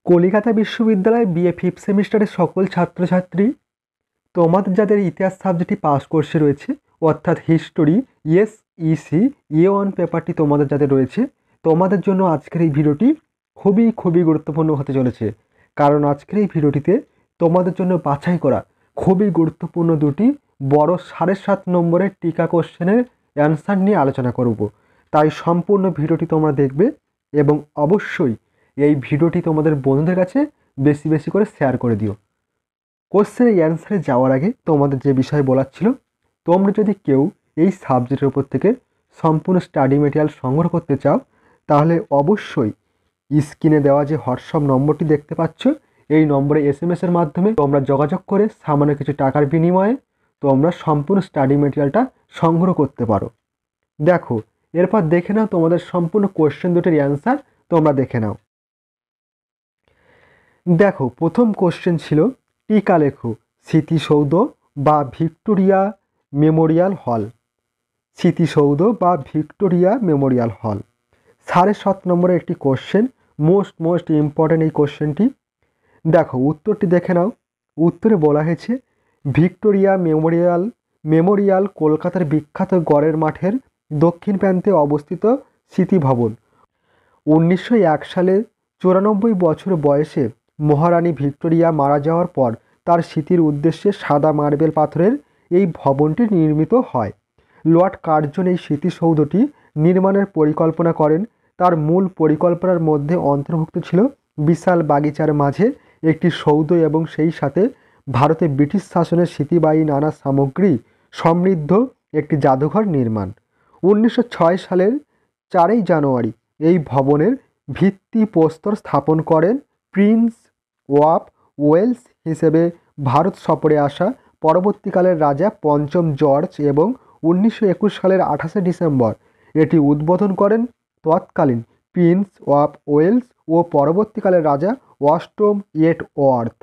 কলিকাতা বিশ্ববিদ্যালয় BA fifth সেমিস্টারের সকল ছাত্রছাত্রী, তোমাদের যাদের ইতিহাস সাবজেক্টটি পাস কোর্সে রয়েছে, অর্থাৎ হিস্টোরি ইসি A1 পেপারটি তোমাদের যাদের রয়েছে, তোমাদের জন্য আজকের এই ভিডিওটি খুবই গুরুত্বপূর্ণ হতে চলেছে। কারণ আজকের এই ভিডিওটিতে তোমাদের জন্য বাছাই করা খুবই গুরুত্বপূর্ণ দুটি বড় 7.5 নম্বরের টিকা কোশ্চেনের অ্যান্সার নিয়ে আলোচনা করব। তাই সম্পূর্ণ ভিডিওটি তোমরা দেখবে এবং অবশ্যই এই ভিডিওটি তোমাদের বন্ধুদের কাছে বেশি করে শেয়ার করে দিও। কোশ্চেনের অ্যান্সারে যাওয়ার আগে তোমাদের যে বিষয় বলার ছিল, তোমরা যদি কেউ এই সাবজেক্টের উপর থেকে সম্পূর্ণ স্টাডি মেটেরিয়াল সংগ্রহ করতে চাও, তাহলে অবশ্যই স্ক্রিনে দেওয়া যে হোয়াটসঅ্যাপ নম্বরটি দেখতে পাচ্ছ, এই নম্বরে SMS-এর মাধ্যমে তোমরা যোগাযোগ করে সামান্য কিছু টাকার বিনিময়ে তোমরা সম্পূর্ণ স্টাডি মেটেরিয়ালটা সংগ্রহ করতে পারো। দেখো, এরপর দেখে নাও তোমাদের সম্পূর্ণ কোশ্চেন দুটির অ্যান্সার তোমরা দেখে নাও। দেখো, প্রথম কোশ্চেন ছিল টিকা লেখো স্মৃতিসৌধ বা ভিক্টোরিয়া মেমোরিয়াল হল। স্মৃতিসৌধ বা ভিক্টোরিয়া মেমোরিয়াল হল 7.5 নম্বরের একটি কোশ্চেন, মোস্ট ইম্পর্টেন্ট এই কোশ্চেনটি। দেখো, উত্তরটি দেখে নাও। উত্তরে বলা হয়েছে ভিক্টোরিয়া মেমোরিয়াল কলকাতার বিখ্যাত গড়ের মাঠের দক্ষিণ প্রান্তে অবস্থিত স্মৃতি ভবন। 1901 সালে 94 বছর বয়সে মহারানী ভিক্টোরিয়া মারা যাওয়ার পর তার স্মৃতির উদ্দেশ্যে সাদা মার্বেল পাথরের এই ভবনটি নির্মিত হয়। লর্ড কার্জন এই স্মৃতিসৌধটি নির্মাণের পরিকল্পনা করেন। তার মূল পরিকল্পনার মধ্যে অন্তর্ভুক্ত ছিল বিশাল বাগিচার মাঝে একটি সৌধ এবং সেই সাথে ভারতে ব্রিটিশ শাসনের স্মৃতিবাহী নানা সামগ্রী সমৃদ্ধ একটি জাদুঘর নির্মাণ। 1906 সালের 4 জানুয়ারি এই ভবনের ভিত্তিপ্রস্তর স্থাপন করেন প্রিন্স অফ ওয়েলস হিসেবে ভারত সফরে আসা পরবর্তীকালের রাজা পঞ্চম জর্জ, এবং 1921 সালের 28 ডিসেম্বর এটি উদ্বোধন করেন তৎকালীন প্রিন্স অফ ওয়েলস ও পরবর্তীকালের রাজা অষ্টম এডওয়ার্ড।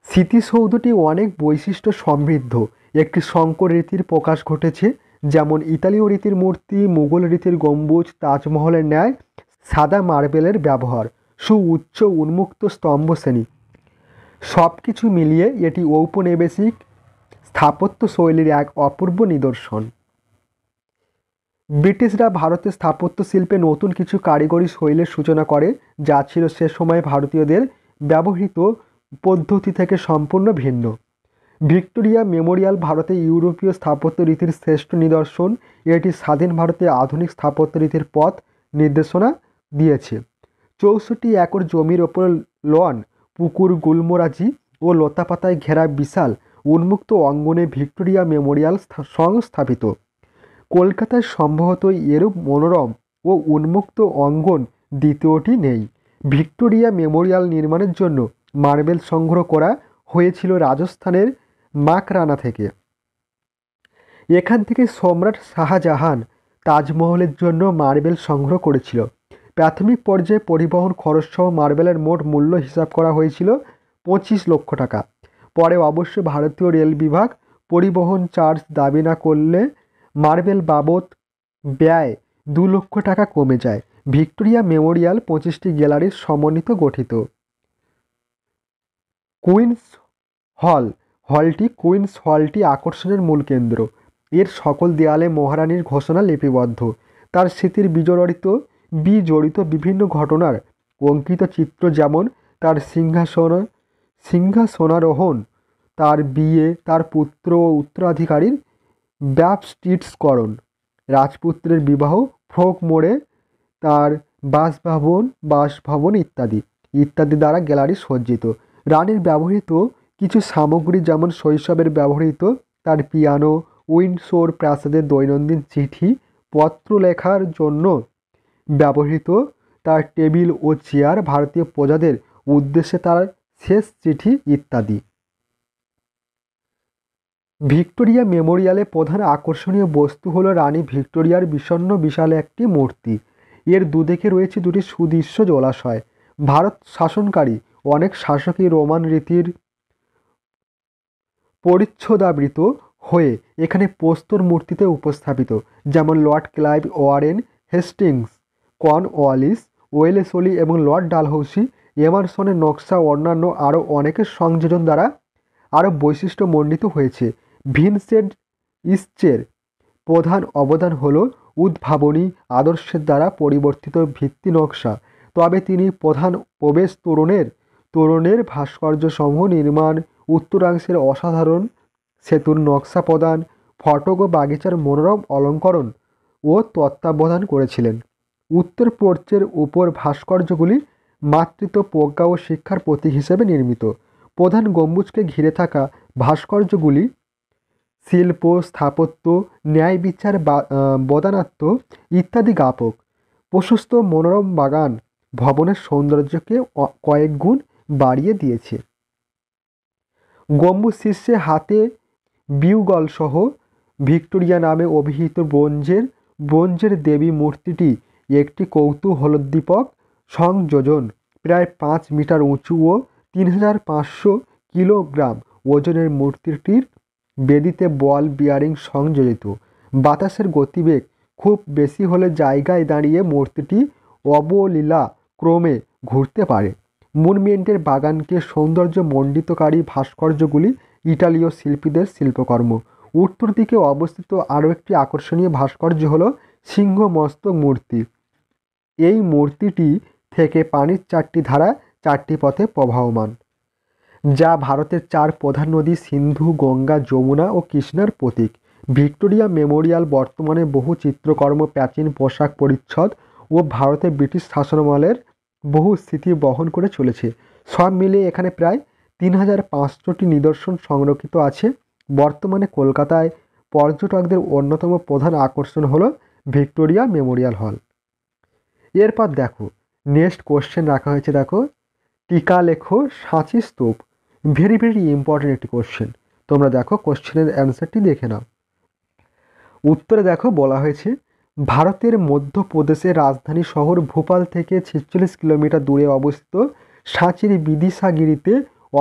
স্মৃতিসৌধটি অনেক বৈশিষ্ট্য সমৃদ্ধ একটি সংকর রীতির প্রকাশ ঘটেছে, যেমন ইতালীয় রীতির মূর্তি, মুঘল রীতির গম্বুজ, তাজমহলের ন্যায় সাদা মার্বেলের ব্যবহার, সুউচ্চ উন্মুক্ত স্তম্ভ শ্রেণী, সব কিছু মিলিয়ে এটি ঔপনিবেশিক স্থাপত্য শৈলীর এক অপূর্ব নিদর্শন। ব্রিটিশরা ভারতের স্থাপত্য শিল্পে নতুন কিছু কারিগরি শৈলীর সূচনা করে, যা ছিল সে সময় ভারতীয়দের ব্যবহৃত পদ্ধতি থেকে সম্পূর্ণ ভিন্ন। ভিক্টোরিয়া মেমোরিয়াল ভারতে ইউরোপীয় স্থাপত্য রীতির শ্রেষ্ঠ নিদর্শন। এটি স্বাধীন ভারতে আধুনিক স্থাপত্য রীতির পথ নির্দেশনা দিয়েছে। 64 একর জমির ওপর লন, পুকুর, গুলমরাজি ও লতাপাতায় ঘেরা বিশাল উন্মুক্ত অঙ্গনে ভিক্টোরিয়া মেমোরিয়াল সংস্থাপিত। কলকাতায় সম্ভবত এরূপ মনোরম ও উন্মুক্ত অঙ্গন দ্বিতীয়টি নেই। ভিক্টোরিয়া মেমোরিয়াল নির্মাণের জন্য মার্বেল সংগ্রহ করা হয়েছিল রাজস্থানের মাকরানা থেকে। এখান থেকে সম্রাট শাহজাহান তাজমহলের জন্য মার্বেল সংগ্রহ করেছিল। প্রাথমিক পর্যায়ে পরিবহন খরচসহ মার্বেলের মোট মূল্য হিসাব করা হয়েছিল 25 লক্ষ টাকা। পরে অবশ্য ভারতীয় রেল বিভাগ পরিবহন চার্জ দাবি না করলে মার্বেল বাবদ ব্যয় 2 লক্ষ টাকা কমে যায়। ভিক্টোরিয়া মেমোরিয়াল 25টি গ্যালারির সমন্বিত গঠিত। কুইন্স হলটি আকর্ষণের মূল কেন্দ্র। এর সকল দেয়ালে মহারানীর ঘোষণা লিপিবদ্ধ, তার স্মৃতির বিজড়িত বিভিন্ন ঘটনার অঙ্কিত চিত্র, যেমন তার সিংহাসনারোহণ, তার বিয়ে, তার পুত্র ও উত্তরাধিকারীর ব্যাপটিস্টকরণ, রাজপুত্রের বিবাহ, ফ্রোগ মোড়ে তার বাসভবন ইত্যাদি দ্বারা গ্যালারি সজ্জিত। রানীর ব্যবহৃত কিছু সামগ্রী, যেমন শৈশবের ব্যবহৃত তার পিয়ানো, উইন্ডসোর প্রাসাদের দৈনন্দিন চিঠি পত্র লেখার জন্য ব্যবহৃত তার টেবিল ও চেয়ার, ভারতীয় প্রজাদের উদ্দেশ্যে তার শেষ চিঠি ইত্যাদি। ভিক্টোরিয়া মেমোরিয়ালে প্রধান আকর্ষণীয় বস্তু হল রানী ভিক্টোরিয়ার বিষণ্ণ বিশাল একটি মূর্তি। এর দুদিকে রয়েছে দুটি সুদৃশ্য জলাশয়। ভারত শাসনকারী অনেক শাসকই রোমান রীতির পরিচ্ছদাবৃত হয়ে এখানে প্রস্তর মূর্তিতে উপস্থাপিত, যেমন Lord Clive, Warren Hastings, Cornwallis Wellesley এবং লর্ড ডালহৌসি, এমারসনের নকশা অন্যান্য আরও অনেকের সংযোজন দ্বারা আরও বৈশিষ্ট্যমণ্ডিত হয়েছে। ভিনসেন্ট ইসচের প্রধান অবদান হল উদ্ভাবনী আদর্শের দ্বারা পরিবর্তিত ভিত্তি নকশা। তবে তিনি প্রধান প্রবেশ তোরণের ভাস্কর্যসমূহ নির্মাণ, উত্তরাংশের অসাধারণ সেতুর নকশা প্রদান, ফটক ও বাগিচার মনোরম অলঙ্করণ ও তত্ত্বাবধান করেছিলেন। উত্তর প্রাচ্যের উপর ভাস্কর্যগুলি মাতৃত্ব, প্রজ্ঞা ও শিক্ষার প্রতীক হিসেবে নির্মিত। প্রধান গম্বুজকে ঘিরে থাকা ভাস্কর্যগুলি শিল্প, স্থাপত্য, ন্যায় বিচার, বদানাত্য ইত্যাদি জ্ঞাপক। প্রশস্ত মনোরম বাগান ভবনের সৌন্দর্যকে কয়েক গুণ বাড়িয়ে দিয়েছে। গম্বুজ শীর্ষে হাতে বিউগল সহ ভিক্টোরিয়া নামে অভিহিত ব্রোঞ্জের দেবী মূর্তিটি একটি কৌতূহলোদ্দীপক সংযোজন। প্রায় 5 মিটার উঁচু ও 3500 কিলোগ্রাম ওজনের মূর্তিটির বেদিতে বল বিয়ারিং সংযোজিত। বাতাসের গতিবেগ খুব বেশি হলে জায়গায় দাঁড়িয়ে মূর্তিটি অবলীলা ক্রমে ঘুরতে পারে। মনুমেন্টের বাগানকে সৌন্দর্যমণ্ডিতকারী ভাস্কর্যগুলি ইটালীয় শিল্পীদের শিল্পকর্ম। উত্তর দিকে অবস্থিত আরও একটি আকর্ষণীয় ভাস্কর্য হল সিংহ মস্তক মূর্তি। এই মূর্তিটি থেকে পানির 4টি ধারা 4টি পথে প্রবাহমান, যা ভারতের 4 প্রধান নদী সিন্ধু, গঙ্গা, যমুনা ও কৃষ্ণার প্রতীক। ভিক্টোরিয়া মেমোরিয়াল বর্তমানে বহু চিত্রকর্ম, প্রাচীন পোশাক পরিচ্ছদ ও ভারতে ব্রিটিশ শাসনামলের বহু স্মৃতি বহন করে চলেছে। সব মিলিয়ে এখানে প্রায় 3500টি নিদর্শন সংরক্ষিত আছে। বর্তমানে কলকাতায় পর্যটকদের অন্যতম প্রধান আকর্ষণ হলো ভিক্টোরিয়া মেমোরিয়াল হল। এরপর দেখো নেক্সট কোশ্চেন রাখা হয়েছে, দেখো টিকা লেখো সাঁচি স্তূপ। ভেরি ভেরি ইম্পর্টেন্ট একটি কোশ্চেন। তোমরা দেখো কোশ্চেনের অ্যান্সারটি দেখে নাও। উত্তরে দেখো বলা হয়েছে, ভারতের মধ্যপ্রদেশের রাজধানী শহর ভোপাল থেকে 46 কিলোমিটার দূরে অবস্থিত সাঁচির বিদিশাগিরিতে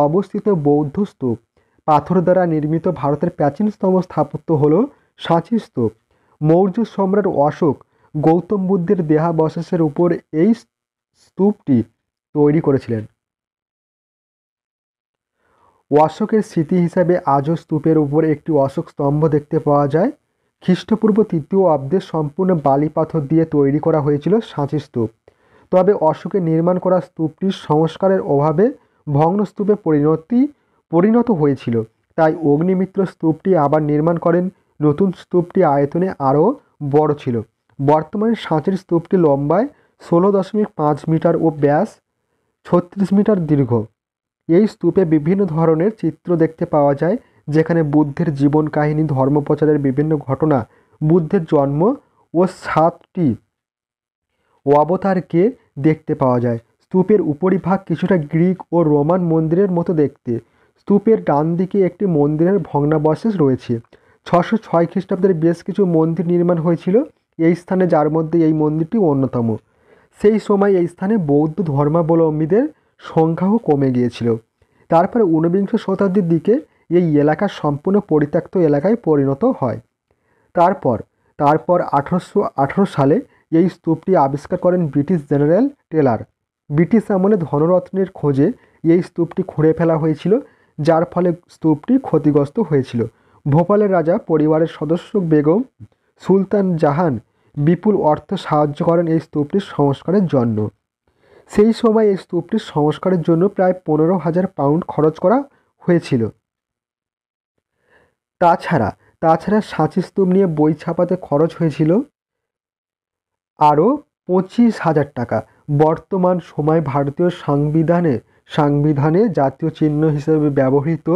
অবস্থিত বৌদ্ধ স্তূপ। পাথর দ্বারা নির্মিত ভারতের প্রাচীনতম স্থাপত্য হল সাঁচি স্তূপ। মৌর্য সম্রাট অশোক গৌতম বুদ্ধের দেহাবশেষের উপর এই স্তূপটি তৈরি করেছিলেন। অশোকের স্মৃতি হিসাবে আজও স্তূপের উপর একটি অশোক স্তম্ভ দেখতে পাওয়া যায়। খ্রিস্টপূর্ব 3য় অব্দে সম্পূর্ণ বালি পাথর দিয়ে তৈরি করা হয়েছিল সাঁচি স্তূপ। তবে অশোকের নির্মাণ করা স্তূপটির সংস্কারের অভাবে ভগ্নস্তূপে পরিণত হয়েছিল। তাই অগ্নিমিত্র স্তূপটি আবার নির্মাণ করেন। নতুন স্তূপটি আয়তনে আরও বড় ছিল। বর্তমানে সাঁচির স্তূপটি লম্বায় 16.5 মিটার ও ব্যাস 36 মিটার দীর্ঘ। এই স্তূপে বিভিন্ন ধরনের চিত্র দেখতে পাওয়া যায়, যেখানে বুদ্ধের জীবন কাহিনী, ধর্মপ্রচারের বিভিন্ন ঘটনা, বুদ্ধের জন্ম ও 7টি অবতারকে দেখতে পাওয়া যায়। স্তূপের উপরিভাগ কিছুটা গ্রিক ও রোমান মন্দিরের মতো দেখতে। স্তূপের ডান দিকে একটি মন্দিরের ভগ্নাবশেষ রয়েছে। 606 খ্রিস্টাব্দের বেশ কিছু মন্দির নির্মাণ হয়েছিল এই স্থানে, যার মধ্যে এই মন্দিরটি অন্যতম। সেই সময় এই স্থানে বৌদ্ধ ধর্মাবলম্বীদের সংখ্যাও কমে গিয়েছিল। তারপরে 19বিংশ শতাব্দীর দিকে এই এলাকা সম্পূর্ণ পরিত্যক্ত এলাকায় পরিণত হয়। তারপর 1818 সালে এই স্তূপটি আবিষ্কার করেন ব্রিটিশ জেনারেল টেলার। ব্রিটিশ আমলে ধনরত্নের খোঁজে এই স্তূপটি খুঁড়ে ফেলা হয়েছিল, যার ফলে স্তূপটি ক্ষতিগ্রস্ত হয়েছিল। ভোপালের রাজা পরিবারের সদস্য বেগম সুলতান জাহান বিপুল অর্থ সাহায্য করেন এই স্তূপটির সংস্কারের জন্য। সেই সময় এই স্তূপটির সংস্কারের জন্য প্রায় 15,000 পাউন্ড খরচ করা হয়েছিল। তাছাড়া সাঁচি স্তূপ নিয়ে বই ছাপাতে খরচ হয়েছিল আরও 25,000 টাকা। বর্তমান সময় ভারতীয় সংবিধানে জাতীয় চিহ্ন হিসেবে ব্যবহৃত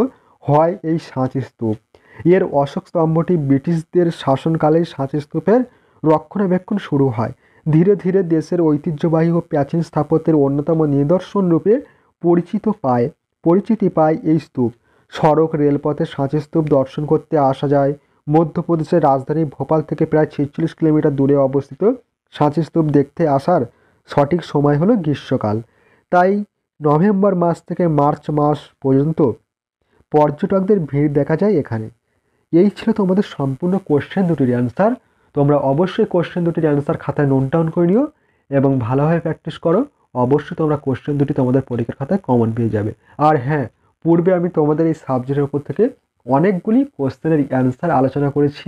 হয় এই সাঁচি স্তূপ। এর অশোক স্তম্ভটি ব্রিটিশদের শাসনকালেই সাঁচি স্তূপের রক্ষণাবেক্ষণ শুরু হয়। ধীরে ধীরে দেশের ঐতিহ্যবাহী ও প্রাচীন স্থাপত্যের অন্যতম নিদর্শন রূপে পরিচিতি পায় এই স্তূপ। সড়ক, রেলপথে সাঁচি স্তূপ দর্শন করতে আসা যায়। মধ্যপ্রদেশের রাজধানী ভোপাল থেকে প্রায় 46 কিলোমিটার দূরে অবস্থিত সাঁচি স্তূপ দেখতে আসার সঠিক সময় হলো গ্রীষ্মকাল। তাই নভেম্বর মাস থেকে মার্চ মাস পর্যন্ত পর্যটকদের ভিড় দেখা যায় এখানে। এই ছিল তোমাদের সম্পূর্ণ কোশ্চেন দুটির অ্যান্সার। তোমরা অবশ্যই কোশ্চেন দুটির অ্যান্সার খাতায় নোট ডাউন করে নিও এবং ভালোভাবে প্র্যাকটিস করো, অবশ্যই তোমরা কোশ্চেন দুটি তোমাদের পরীক্ষার খাতায় কমন পেয়ে যাবে। আর হ্যাঁ, পূর্বে আমি তোমাদের এই সাবজেক্টের উপর থেকে অনেকগুলি কোশ্চেনের অ্যান্সার আলোচনা করেছি।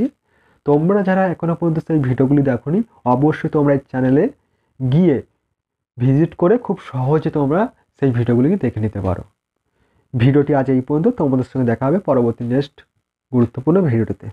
তোমরা যারা এখনও পর্যন্ত সেই ভিডিওগুলি দেখোনি, অবশ্যই তোমরা এই চ্যানেলে গিয়ে ভিজিট করে খুব সহজে তোমরা সেই ভিডিওগুলি দেখে নিতে পারো। ভিডিওটি আজ এই পর্যন্ত। তোমাদের সঙ্গে দেখা হবে পরবর্তী নেক্সট গুরুত্বপূর্ণ ভিডিওটিতে।